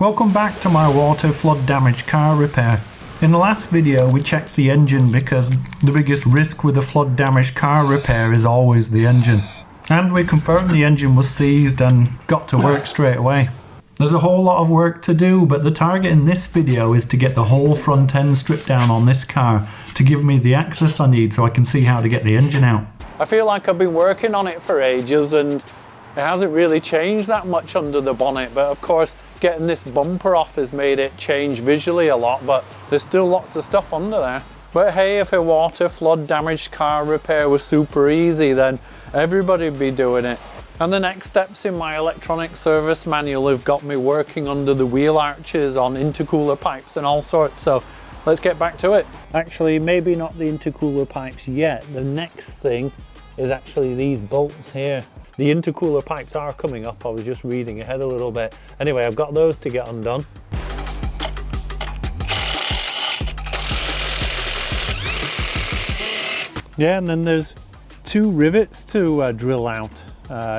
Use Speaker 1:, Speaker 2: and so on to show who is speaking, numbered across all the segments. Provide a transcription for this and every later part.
Speaker 1: Welcome back to my water flood damaged car repair. In the last video we checked the engine because the biggest risk with a flood damaged car repair is always the engine. And we confirmed the engine was seized and got to work straight away. There's a whole lot of work to do, but the target in this video is to get the whole front end stripped down on this car to give me the access I need so I can see how to get the engine out.
Speaker 2: I feel like I've been working on it for ages and it hasn't really changed that much under the bonnet, but of course getting this bumper off has made it change visually a lot, but there's still lots of stuff under there. But hey, if a water flood damaged car repair was super easy, then everybody would be doing it. And the next steps in my electronic service manual have got me working under the wheel arches on intercooler pipes and all sorts, so let's get back to it. Actually, maybe not the intercooler pipes yet. The next thing is actually these bolts here. The intercooler pipes are coming up. I was just reading ahead a little bit. Anyway, I've got those to get undone. Yeah, and then there's two rivets to drill out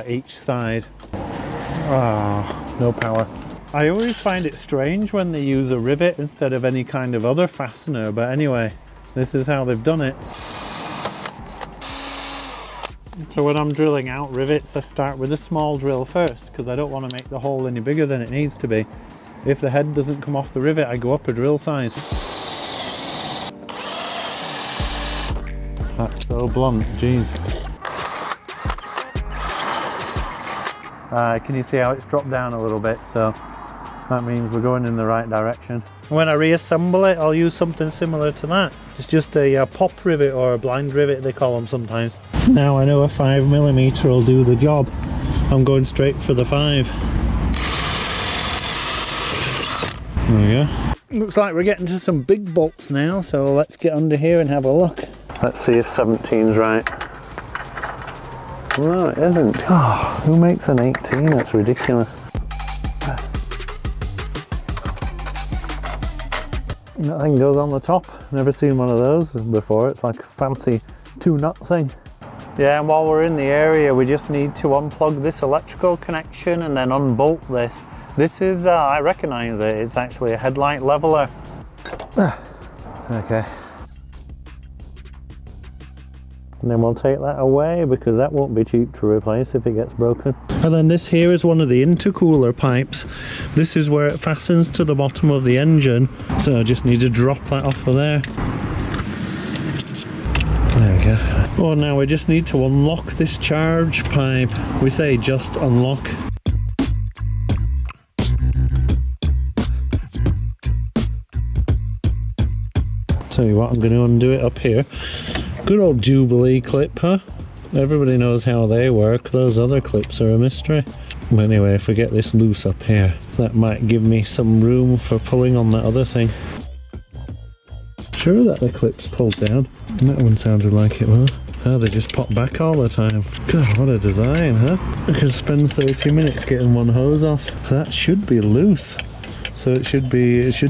Speaker 2: each side. Ah, no power. I always find it strange when they use a rivet instead of any kind of other fastener, but anyway, this is how they've done it. So when I'm drilling out rivets, I start with a small drill first because I don't want to make the hole any bigger than it needs to be. If the head doesn't come off the rivet, I go up a drill size. That's so blunt, jeez. Can you see how it's dropped down a little bit? So that means we're going in the right direction. When I reassemble it, I'll use something similar to that. It's just a pop rivet or a blind rivet, they call them sometimes. Now I know a 5mm will do the job. I'm going straight for the 5. There we go. Looks like we're getting to some big bolts now, so let's get under here and have a look. Let's see if 17's right. No, it isn't. Oh, who makes an 18? That's ridiculous. Nothing goes on the top. Never seen one of those before. It's like a fancy 2-nut thing. Yeah, and while we're in the area, we just need to unplug this electrical connection and then unbolt this. This is, I recognise it, it's actually a headlight leveler. Okay. And then we'll take that away because that won't be cheap to replace if it gets broken. And then this here is one of the intercooler pipes. This is where it fastens to the bottom of the engine. So I just need to drop that off of there. There we go. Oh, now we just need to unlock this charge pipe. We say just unlock. Tell you what, I'm going to undo it up here. Good old Jubilee clip, huh? Everybody knows how they work. Those other clips are a mystery. But anyway, if we get this loose up here, that might give me some room for pulling on that other thing. Sure that the clip's pulled down. That one sounded like it was. Oh, they just pop back all the time. God, what a design, huh? I could spend 30 minutes getting one hose off. That should be loose. So it should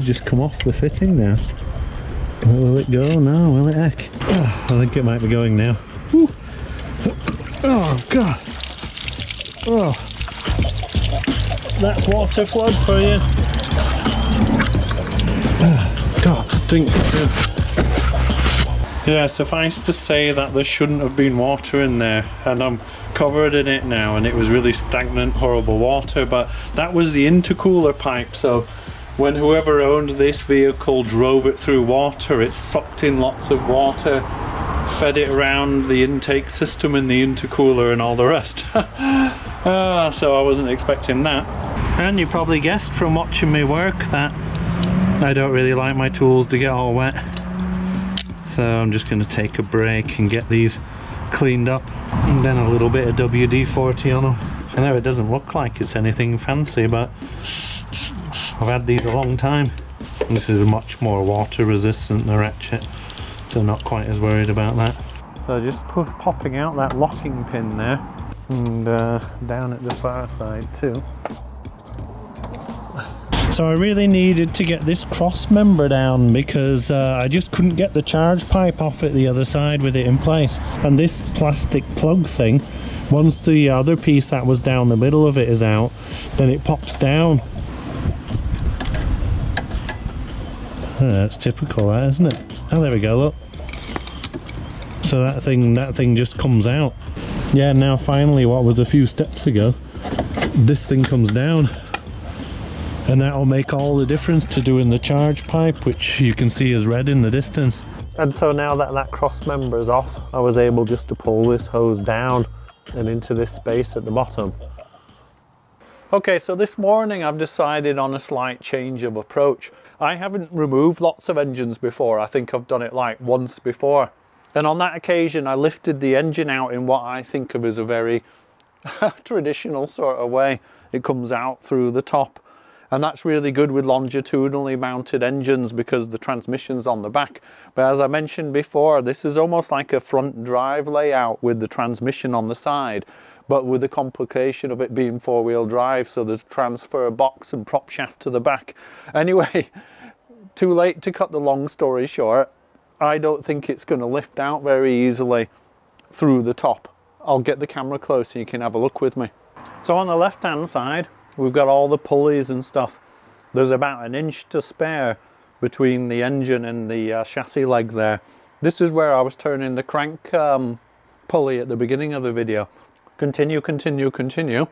Speaker 2: just come off the fitting now. Will it go? No, will it heck? Oh, I think it might be going now. Whew. Oh, God. Oh. That's water flood for you. Oh, God, stinks. Yeah, suffice to say that there shouldn't have been water in there, and I'm covered in it now, and it was really stagnant, horrible water, but that was the intercooler pipe, so when whoever owned this vehicle drove it through water, it sucked in lots of water, fed it around the intake system in the intercooler and all the rest. So I wasn't expecting that. And you probably guessed from watching me work that I don't really like my tools to get all wet. So I'm just going to take a break and get these cleaned up, and then a little bit of WD-40 on them. I know it doesn't look like it's anything fancy, but I've had these a long time. And this is much more water resistant than ratchet, so not quite as worried about that. So just popping out that locking pin there, and down at the far side too. So I really needed to get this cross member down because I just couldn't get the charge pipe off it the other side with it in place. And this plastic plug thing, once the other piece that was down the middle of it is out, then it pops down. That's typical, that, isn't it? Oh, there we go, look. So that thing just comes out. Yeah, now finally, what was a few steps ago, this thing comes down. And that'll make all the difference to doing the charge pipe, which you can see is red in the distance. And so now that that cross member is off, I was able just to pull this hose down and into this space at the bottom. Okay, so this morning I've decided on a slight change of approach. I haven't removed lots of engines before. I think I've done it like once before. And on that occasion, I lifted the engine out in what I think of as a very traditional sort of way. It comes out through the top. And that's really good with longitudinally mounted engines because the transmission's on the back. But as I mentioned before, this is almost like a front drive layout with the transmission on the side, but with the complication of it being four-wheel drive, so there's transfer box and prop shaft to the back. Anyway, too late to cut the long story short. I don't think it's going to lift out very easily through the top. I'll get the camera close so you can have a look with me. So on the left-hand side, we've got all the pulleys and stuff. There's about an inch to spare between the engine and the chassis leg there. This is where I was turning the crank pulley at the beginning of the video. Continue, continue, continue,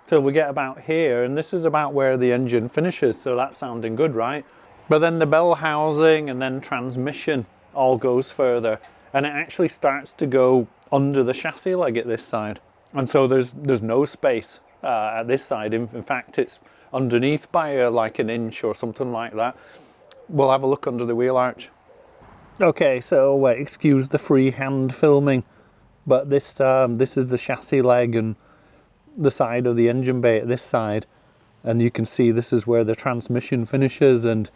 Speaker 2: till we get about here, and this is about where the engine finishes, so that's sounding good, right? But then the bell housing and then transmission all goes further, and it actually starts to go under the chassis leg at this side. And so there's no space at this side. In fact, it's underneath by like an inch or something like that. We'll have a look under the wheel arch. Okay, so excuse the freehand filming, but this is the chassis leg and the side of the engine bay at this side, and you can see this is where the transmission finishes, and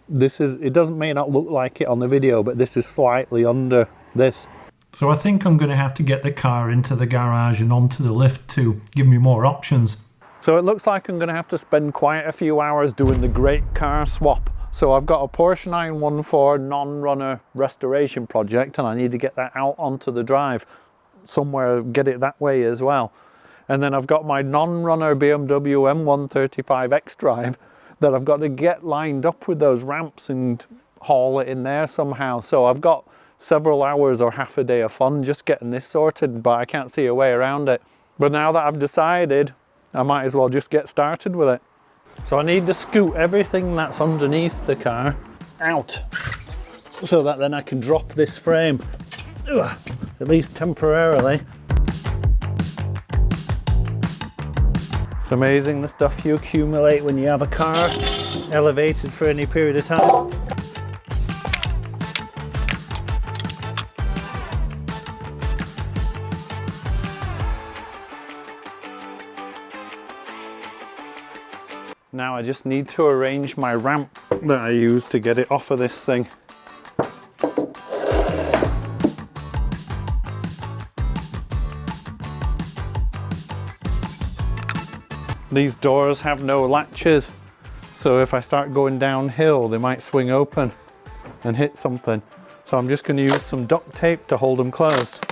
Speaker 2: this is, it may not look like it on the video, but this is slightly under this.
Speaker 1: So I think I'm going to have to get the car into the garage and onto the lift to give me more options.
Speaker 2: So it looks like I'm going to have to spend quite a few hours doing the great car swap. So I've got a Porsche 914 non-runner restoration project, and I need to get that out onto the drive somewhere, get it that way as well. And then I've got my non-runner BMW M135i xDrive that I've got to get lined up with those ramps and haul it in there somehow. So I've got several hours or half a day of fun just getting this sorted, but I can't see a way around it. But now that I've decided, I might as well just get started with it. So I need to scoot everything that's underneath the car out so that then I can drop this frame, at least temporarily. It's amazing the stuff you accumulate when you have a car elevated for any period of time. Now I just need to arrange my ramp that I use to get it off of this thing. These doors have no latches, so if I start going downhill, they might swing open and hit something. So I'm just going to use some duct tape to hold them closed.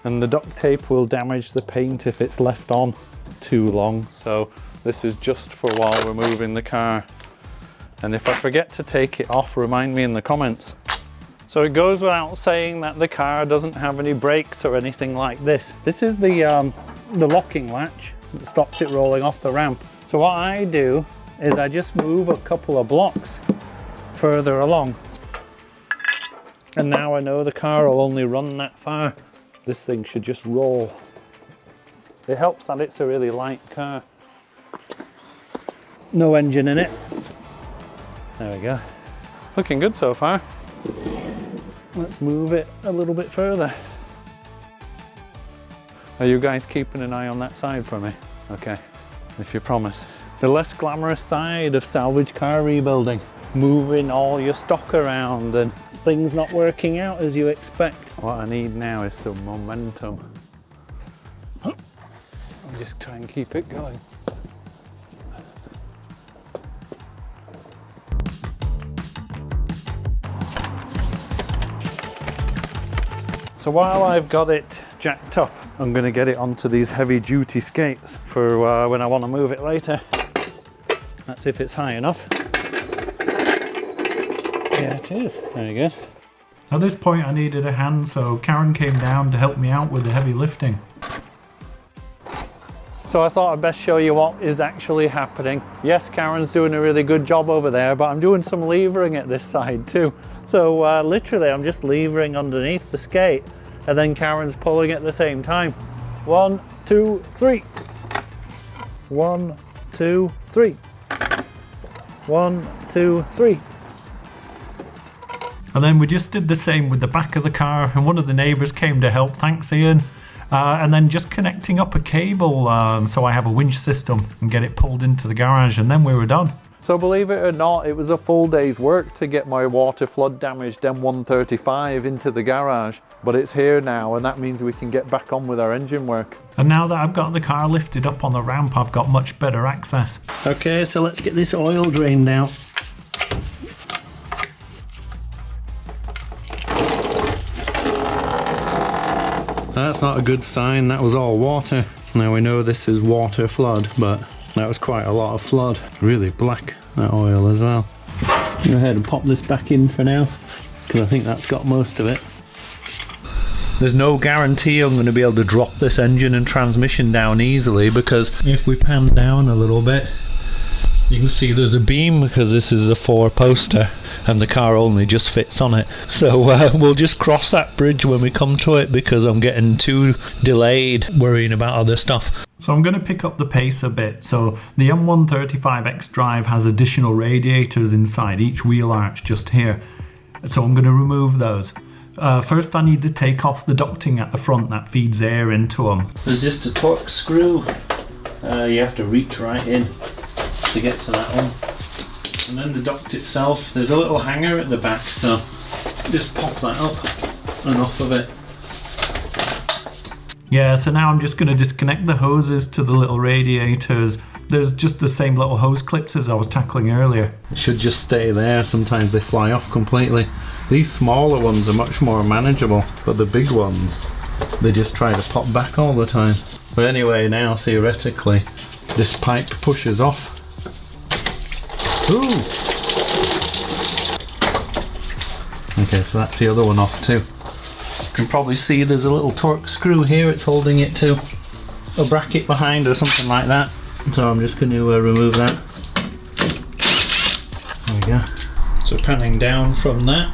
Speaker 2: And the duct tape will damage the paint if it's left on too long, so this is just for while we're moving the car. And if I forget to take it off, remind me in the comments. So it goes without saying that the car doesn't have any brakes or anything like this. This is the locking latch that stops it rolling off the ramp. So what I do is I just move a couple of blocks further along, and now I know the car will only run that far. This thing should just roll. It helps that it's a really light car. No engine in it. There we go. Looking good so far. Let's move it a little bit further. Are you guys keeping an eye on that side for me? Okay, if you promise. The less glamorous side of salvage car rebuilding. Moving all your stock around and things not working out as you expect. What I need now is some momentum. I'll just try and keep it going. So while I've got it jacked up, I'm going to get it onto these heavy duty skates for when I want to move it later. That's if it's high enough. Yeah, it is. Very good.
Speaker 1: At this point I needed a hand, so Karen came down to help me out with the heavy lifting.
Speaker 2: So I thought I'd best show you what is actually happening. Yes, Karen's doing a really good job over there, but I'm doing some levering at this side too. So literally I'm just levering underneath the skate, and then Karen's pulling at the same time. 1, 2, 3. 1, 2, 3. 1, 2, 3.
Speaker 1: And then we just did the same with the back of the car, and one of the neighbours came to help, thanks Ian. And then just connecting up a cable so I have a winch system and get it pulled into the garage, and then we were done.
Speaker 2: So believe it or not, it was a full day's work to get my water flood damaged M135 into the garage, but it's here now, and that means we can get back on with our engine work.
Speaker 1: And now that I've got the car lifted up on the ramp, I've got much better access.
Speaker 2: Okay, so let's get this oil drained out. That's not a good sign, that was all water. Now we know this is water flood, but that was quite a lot of flood. Really black, that oil as well. Go ahead and pop this back in for now, because I think that's got most of it. There's no guarantee I'm going to be able to drop this engine and transmission down easily, because if we pan down a little bit, you can see there's a beam because this is a 4-poster and the car only just fits on it. So we'll just cross that bridge when we come to it, because I'm getting too delayed worrying about other stuff.
Speaker 1: So I'm going to pick up the pace a bit. So the M135i xDrive has additional radiators inside each wheel arch just here. So I'm going to remove those. First I need to take off the ducting at the front that feeds air into them.
Speaker 2: There's just a torque screw. You have to reach right in to get to that one. And then the duct itself, there's a little hanger at the back, so just pop that up and off of it.
Speaker 1: Yeah, so now I'm just going to disconnect the hoses to the little radiators. There's just the same little hose clips as I was tackling earlier.
Speaker 2: It should just stay there, sometimes they fly off completely. These smaller ones are much more manageable, but the big ones, they just try to pop back all the time. But anyway, now theoretically, this pipe pushes off. Ooh! Okay, so that's the other one off too. You can probably see there's a little torque screw here, it's holding it to a bracket behind or something like that. So I'm just going to remove that. There we go. So panning down from that,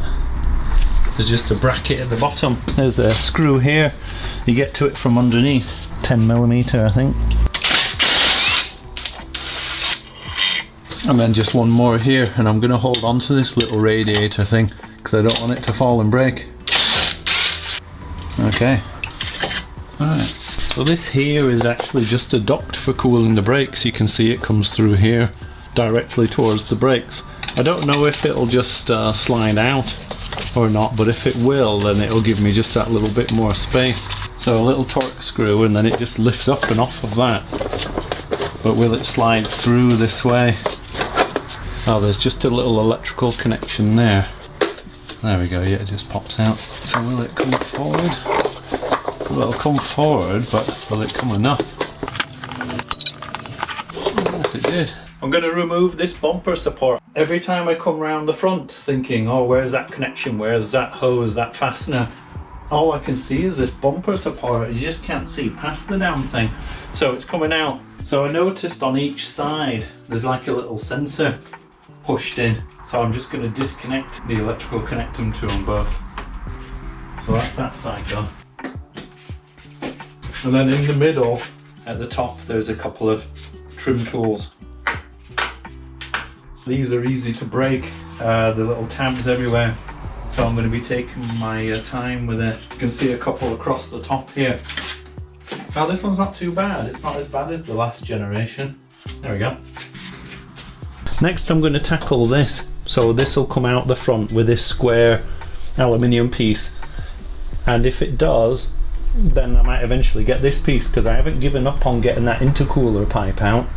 Speaker 2: there's just a bracket at the bottom. There's a screw here, you get to it from underneath. 10mm I think. And then just one more here, and I'm going to hold on to this little radiator thing because I don't want it to fall and break. Okay. Alright. So this here is actually just a duct for cooling the brakes. You can see it comes through here directly towards the brakes. I don't know if it'll just slide out or not, but if it will, then it'll give me just that little bit more space. So a little torque screw, and then it just lifts up and off of that. But will it slide through this way? Oh, there's just a little electrical connection there. There we go, yeah, it just pops out. So will it come forward? Well, it'll come forward, but will it come enough? Yes, it did. I'm going to remove this bumper support. Every time I come round the front thinking, oh, where's that connection? Where's that hose, that fastener? All I can see is this bumper support. You just can't see past the damn thing. So it's coming out. So I noticed on each side, there's like a little sensor pushed in. So I'm just going to disconnect the electrical, connect them to them both. So that's that side done. And then in the middle, at the top, there's a couple of trim tools. These are easy to break, the little tabs everywhere. So I'm going to be taking my time with it. You can see a couple across the top here. Now this one's not too bad. It's not as bad as the last generation. There we go. Next I'm going to tackle this. So this will come out the front with this square aluminium piece. And if it does, then I might eventually get this piece, because I haven't given up on getting that intercooler pipe out.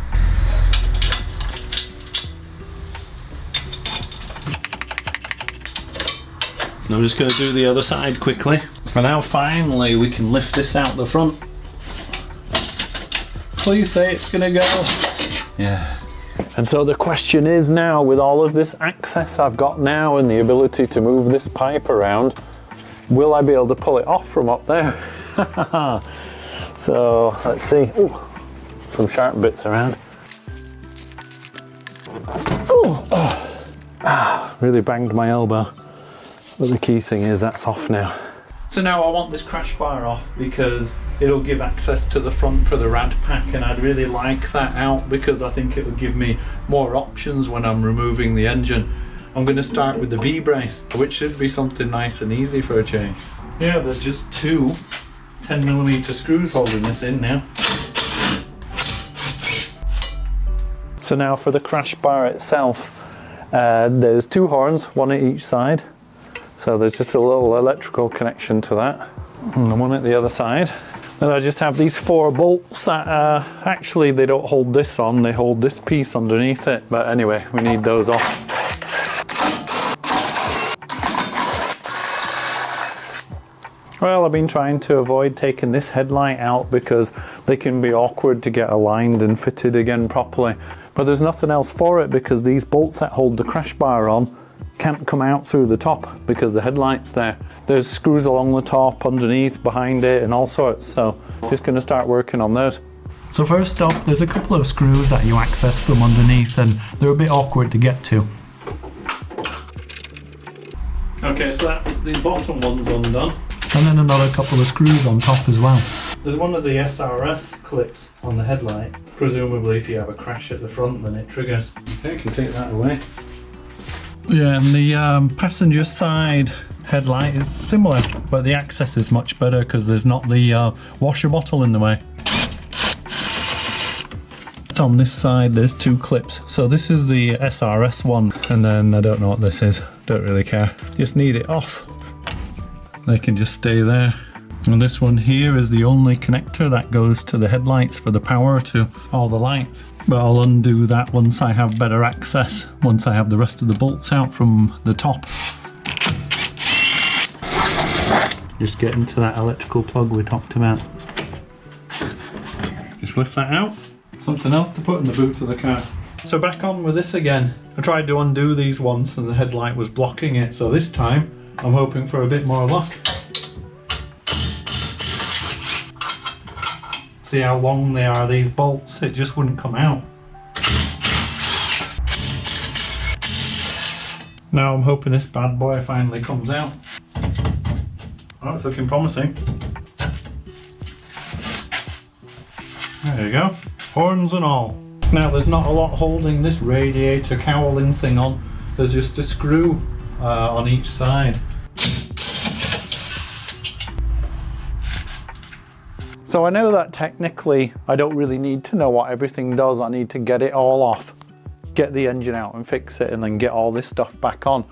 Speaker 2: And I'm just going to do the other side quickly. And now finally we can lift this out the front. Please say it's going to go. Yeah, And so the question is now, with all of this access I've got now and the ability to move this pipe around, will I be able to pull it off from up there? So let's see. Ooh, some sharp bits around. Ooh, really banged my elbow. But the key thing is that's off now. So now I want this crash bar off because it'll give access to the front for the rad pack, and I'd really like that out because I think it will give me more options when I'm removing the engine. I'm going to start with the V-brace, which should be something nice and easy for a change. Yeah, there's just two 10mm screws holding this in now. So now for the crash bar itself, there's two horns, one at each side. So there's just a little electrical connection to that, and the one at the other side. And I just have these 4 bolts that actually they don't hold this on, they hold this piece underneath it. But anyway, we need those off. Well, I've been trying to avoid taking this headlight out because they can be awkward to get aligned and fitted again properly. But there's nothing else for it because these bolts that hold the crash bar on can't come out through the top because the headlight's there. There's screws along the top, underneath, behind it, and all sorts. So just going to start working on those.
Speaker 1: So first up, there's a couple of screws that you access from underneath, and they're a bit awkward to get to.
Speaker 2: Okay, so that's the bottom one's undone.
Speaker 1: And then another couple of screws on top as well.
Speaker 2: There's one of the SRS clips on the headlight. Presumably if you have a crash at the front, then it triggers. Okay, I can take that away.
Speaker 1: Yeah, and the passenger side headlight is similar, but the access is much better because there's not the washer bottle in the way. On this side there's 2 clips. So this is the SRS one, and then I don't know what this is, don't really care. Just need it off. They can just stay there. And this one here is the only connector that goes to the headlights for the power to all the lights. But I'll undo that once I have better access, once I have the rest of the bolts out from the top. Just get into that electrical plug we talked about. Just lift that out. Something else to put in the boot of the car. So back on with this again. I tried to undo these once and the headlight was blocking it, so this time I'm hoping for a bit more luck. See how long they are, these bolts, it just wouldn't come out. Now I'm hoping this bad boy finally comes out. Oh, it's looking promising. There you go, horns and all. Now there's not a lot holding this radiator cowling thing on. There's just a screw on each side. So I know that technically I don't really need to know what everything does. I need to get it all off, get the engine out and fix it, and then get all this stuff back on.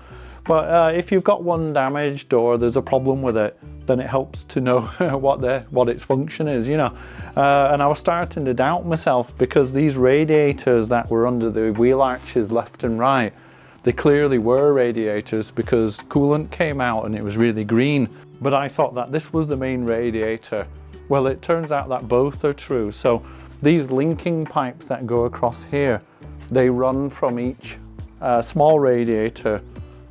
Speaker 1: But if you've got one damaged or there's a problem with it, then it helps to know what its function is, you know. And I was starting to doubt myself because these radiators that were under the wheel arches left and right, they clearly were radiators because coolant came out and it was really green. But I thought that this was the main radiator. Well, it turns out that both are true. So these linking pipes that go across here, they run from each small radiator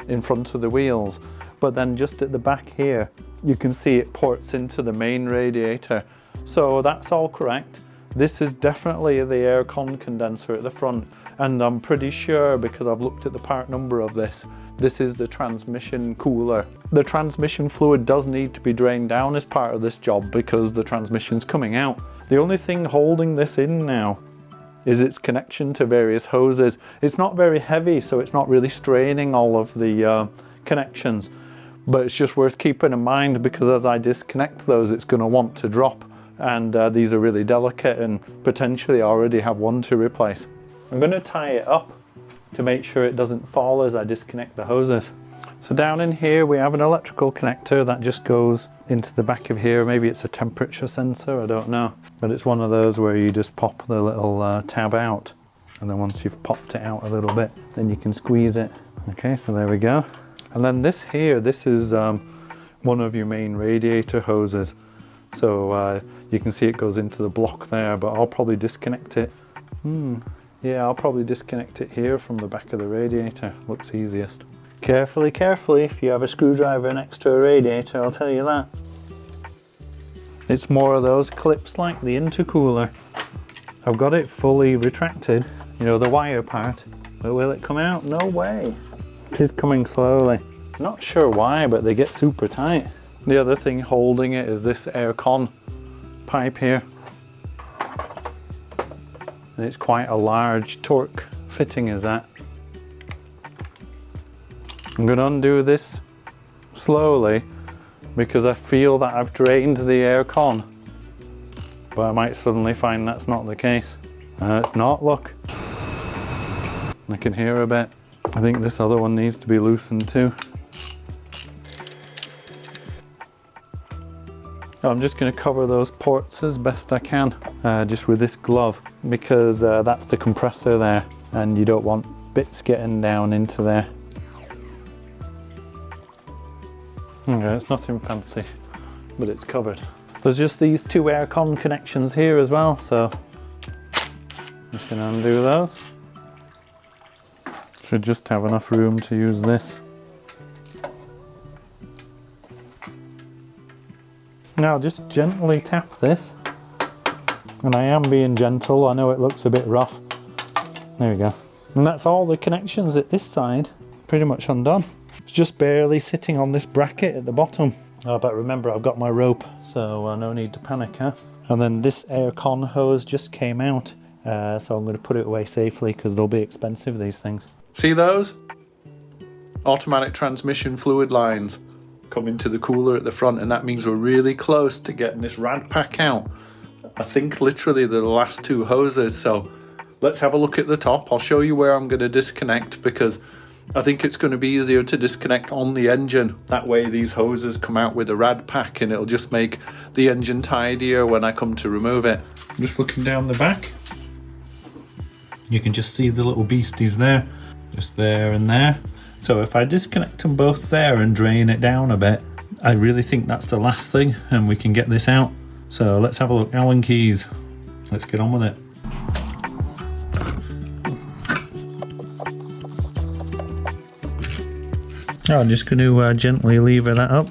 Speaker 1: in front of the wheels. But then just at the back here, you can see it ports into the main radiator. So that's all correct. This is definitely the air condenser at the front. And I'm pretty sure, because I've looked at the part number of this, this is the transmission cooler. The transmission fluid does need to be drained down as part of this job because the transmission's coming out. The only thing holding this in now is its connection to various hoses. It's not very heavy, so it's not really straining all of the connections, but it's just worth keeping in mind because as I disconnect those, it's going to want to drop, and these are really delicate and potentially already have one to replace. I'm going to tie it up to make sure it doesn't fall as I disconnect the hoses. So down in here we have an electrical connector that just goes into the back of here. Maybe it's a temperature sensor, I don't know. But it's one of those where you just pop the little tab out, and then once you've popped it out a little bit, then you can squeeze it. Okay, so there we go. And then this here, this is one of your main radiator hoses. So you can see it goes into the block there, but I'll probably disconnect it.
Speaker 2: Yeah, I'll probably disconnect it here from the back of the radiator. Looks easiest. Carefully, carefully, if you have a screwdriver next to a radiator, I'll tell you that. It's more of those clips like the intercooler. I've got it fully retracted, you know, the wire part, but will it come out? No way. It is coming slowly. Not sure why, but they get super tight. The other thing holding it is this air con pipe here. And it's quite a large torque fitting is that. I'm going to undo this slowly because I feel that I've drained the air con, but I might suddenly find that's not the case. It's not, look. I can hear a bit. I think this other one needs to be loosened too. I'm just going to cover those ports as best I can, just with this glove, because that's the compressor there and you don't want bits getting down into there. Okay, it's nothing fancy, but it's covered. There's just these two aircon connections here as well, so I'm just going to undo those. Should just have enough room to use this. Now just gently tap this, and I am being gentle. I know it looks a bit rough. There we go. And that's all the connections at this side, pretty much undone. It's just barely sitting on this bracket at the bottom. Oh, but remember I've got my rope, so no need to panic, huh? And then this air con hose just came out, so I'm going to put it away safely because they'll be expensive, these things. See those? Automatic transmission fluid lines come into the cooler at the front, and that means we're really close to getting this rad pack out. I think literally they're the last two hoses, so let's have a look at the top. I'll show you where I'm going to disconnect because I think it's going to be easier to disconnect on the engine. That way these hoses come out with a rad pack and it'll just make the engine tidier when I come to remove it. Just looking down the back, you can just see the little beasties there, just there and there. So if I disconnect them both there and drain it down a bit, I really think that's the last thing and we can get this out. So let's have a look. Allen keys. Let's get on with it. Oh, I'm just going to gently lever that up.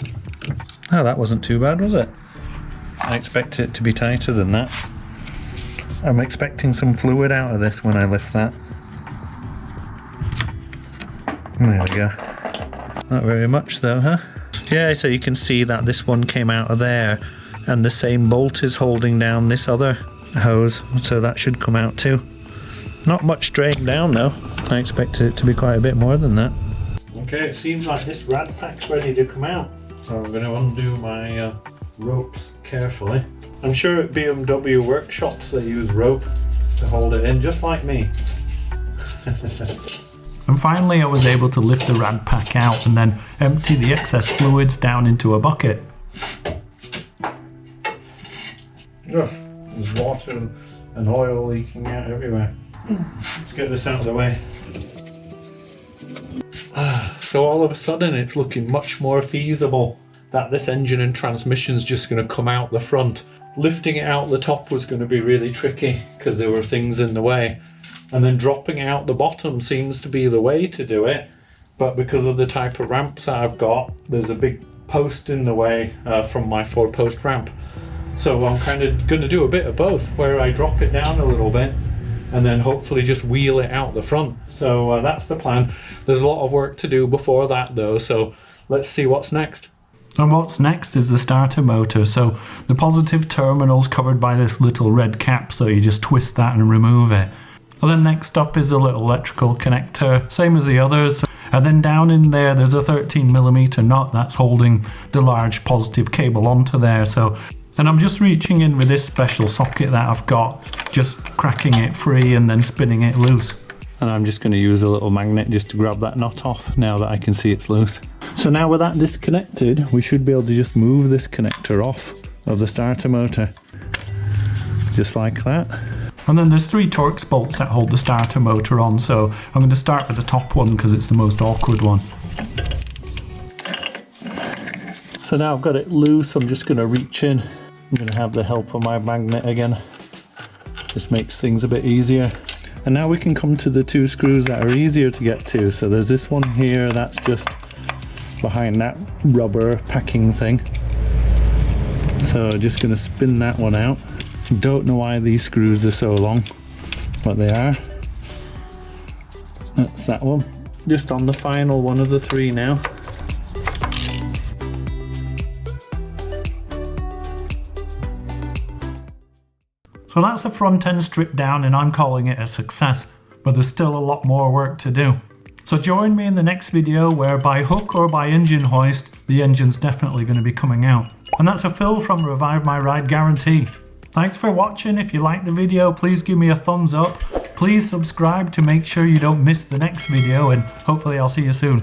Speaker 2: Oh, that wasn't too bad, was it? I expect it to be tighter than that. I'm expecting some fluid out of this when I lift that. There we go. Not very much though, huh? Yeah, so you can see that this one came out of there and the same bolt is holding down this other hose, so that should come out too. Not much drained down though. I expected it to be quite a bit more than that. Okay, it seems like this rad pack's ready to come out. So I'm going to undo my ropes carefully. I'm sure at BMW workshops they use rope to hold it in, just like me.
Speaker 1: And finally I was able to lift the rad pack out and then empty the excess fluids down into a bucket.
Speaker 2: Oh, there's water and oil leaking out everywhere. Let's get this out of the way. So all of a sudden it's looking much more feasible that this engine and transmission's just going to come out the front. Lifting it out the top was going to be really tricky because there were things in the way. And then dropping out the bottom seems to be the way to do it. But because of the type of ramps that I've got, there's a big post in the way from my 4-post ramp. So I'm kind of going to do a bit of both, where I drop it down a little bit and then hopefully just wheel it out the front. So that's the plan. There's a lot of work to do before that though, so let's see what's next.
Speaker 1: And what's next is the starter motor. So the positive terminal's covered by this little red cap, so you just twist that and remove it. And then next up is a little electrical connector, same as the others. And then down in there, there's a 13mm nut that's holding the large positive cable onto there. And I'm just reaching in with this special socket that I've got, just cracking it free and then spinning it loose. And I'm just going to use a little magnet just to grab that nut off now that I can see it's loose. So now with that disconnected, we should be able to just move this connector off of the starter motor. Just like that. And then there's 3 Torx bolts that hold the starter motor on, so I'm going to start with the top one because it's the most awkward one. So now I've got it loose, I'm just going to reach in. I'm going to have the help of my magnet again. This makes things a bit easier.
Speaker 2: And now we can come to the two screws that are easier to get to. So there's this one here that's just behind that rubber packing thing. So just going to spin that one out. Don't know why these screws are so long, but they are. That's that one. Just on the final one of the three now.
Speaker 1: So that's the front end stripped down and I'm calling it a success, but there's still a lot more work to do. So join me in the next video where by hook or by engine hoist, the engine's definitely going to be coming out. And that's a fill from Revive My Ride Guarantee. Thanks for watching. If you liked the video, please give me a thumbs up. Please subscribe to make sure you don't miss the next video, and hopefully I'll see you soon.